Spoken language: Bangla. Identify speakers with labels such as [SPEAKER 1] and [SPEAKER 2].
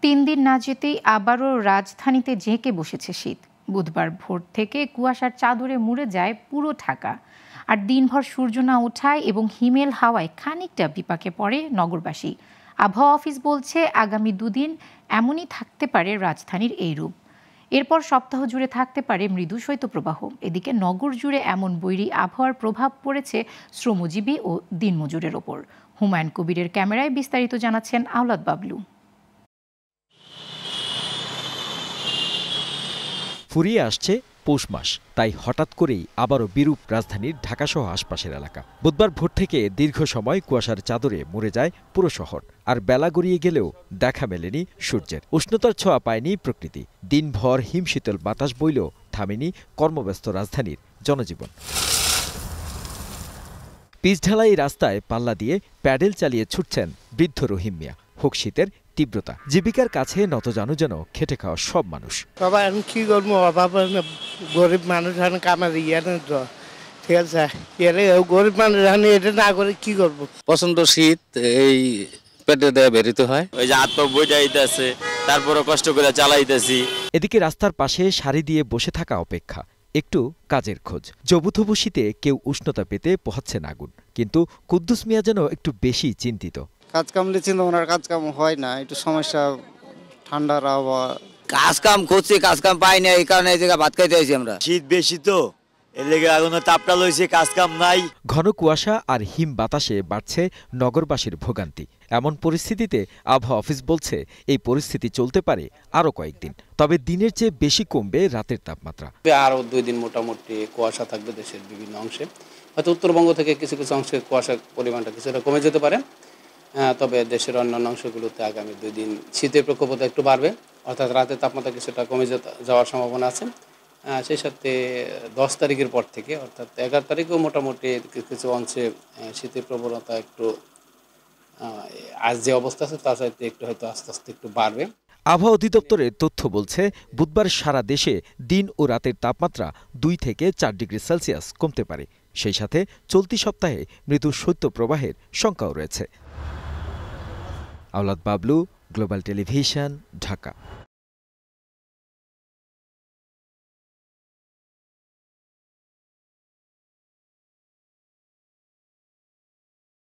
[SPEAKER 1] তিন দিন না যেতেই আবারও রাজধানীতে জেঁকে বসেছে শীত। বুধবার ভোর থেকে কুয়াশার চাদরে মুড়ে যায় পুরো ঢাকা। আর দিনভর সূর্য না ওঠায় এবং হিমেল হাওয়ায় খানিকটা বিপাকে পড়ে নগরবাসী। আবহাওয়া অফিস বলছে আগামী দুদিন এমনই থাকতে পারে রাজধানীর এই রূপ। এরপর সপ্তাহ জুড়ে থাকতে পারে মৃদু শৈত্যপ্রবাহ। এদিকে নগর জুড়ে এমন বৈরী আবহাওয়ার প্রভাব পড়েছে শ্রমজীবী ও দিনমজুরের ওপর। হুমায়ুন কবিরের ক্যামেরায় বিস্তারিত জানাচ্ছেন আওলাদ বাবলু।
[SPEAKER 2] ফুরিয়ে আসছে পৌষ মাস, তাই হঠাৎ করেই আবারও বিরূপ রাজধানীর ঢাকাসহ আশপাশের এলাকা। বুধবার ভোর থেকে দীর্ঘ সময় কুয়াশার চাদরে মুড়ে যায় পুরো শহর। আর বেলা গড়িয়ে গেলেও দেখা মেলেনি সূর্যের। উষ্ণতার ছোঁয়া পায়নি প্রকৃতি। দিনভর হিমশীতল বাতাস বইলেও থামেনি কর্মব্যস্ত রাজধানীর জনজীবন। পিচঢালাই রাস্তায় পাল্লা দিয়ে প্যাডেল চালিয়ে ছুটছেন বৃদ্ধ রহিম মিয়া। হোক শীতের তীব্রতা, জীবিকার কাছে নতজানু যেন খেটে খাওয়া সব মানুষ।
[SPEAKER 3] সবাই আমি কি করবো, অভাব গরিব মানুষ কামার ঠিক আছে, গরিব মানুষ এটা না করে কি করবো।
[SPEAKER 4] প্রচন্ড শীত, এই পেটে দেয়া বেরিতে হয়। ওই যে হাত পা বইটা আছে, তারপরে কষ্ট করে চালাইতেছি।
[SPEAKER 2] এদিকে রাস্তার পাশে সারি দিয়ে বসে থাকা অপেক্ষা, একটু কাজের খোঁজ। জবুথবু শীতে কেউ উষ্ণতা পেতে পোহাচ্ছেন আগুন, কিন্তু কুদ্দুস মিয়া যেন একটু বেশি চিন্তিত।
[SPEAKER 5] কাজ কাম চিন্তা ওনার কাজ কাম হয় না, একটু সমস্যা, ঠান্ডার আবহাওয়া।
[SPEAKER 4] কাজ কাম করছি, কাজ কাম পাই না, এই কারণে এই জায়গায় ভাত খাইতে হয়েছি আমরা।
[SPEAKER 6] শীত বেশি তো, এর লেগে আগুনের তাপটা লইছে, কাজ কাম নাই।
[SPEAKER 2] ঘন কুয়াশা আর হিম বাতাসে বাড়ছে নগরবাসীর ভোগান্তি। এমন পরিস্থিতিতে আবহাওয়া অফিস বলছে এই পরিস্থিতি চলতে পারে আরো কয়েকদিন। তবে দিনের চেয়ে বেশি কমবে রাতের তাপমাত্রা।
[SPEAKER 7] আরো 2 দিন মোটামুটি কুয়াশা থাকবে দেশের বিভিন্ন অংশে। হয়তো উত্তরবঙ্গ থেকে কিছু কিছু অংশে কুয়াশার পরিমাণটা কিছুটা কমে যেতে পারে। তবে দেশের অন্যান্য অংশগুলোতে আগামী 2 দিন শীতের প্রকোপতা একটু বাড়বে, অর্থাৎ রাতের তাপমাত্রা কিছুটা কমে যাওয়ার সম্ভাবনা আছে। সেই সাথে 10 তারিখের পর থেকে, অর্থাৎ 11 তারিখেও মোটামুটি কিছু অংশে শীতের প্রবণতা একটু আজ যে অবস্থা আছে তার সাথে একটু হয়তো আস্তে আস্তে একটু বাড়বে।
[SPEAKER 2] আবহাওয়া অধিদপ্তরের তথ্য বলছে বুধবার সারা দেশে দিন ও রাতের তাপমাত্রা 2 থেকে 4 ডিগ্রি সেলসিয়াস কমতে পারে। সেই সাথে চলতি সপ্তাহে মৃদু শৈত্যপ্রবাহের শঙ্কাও রয়েছে। আওলাদ বাবলু, গ্লোবাল টেলিভিশন, ঢাকা।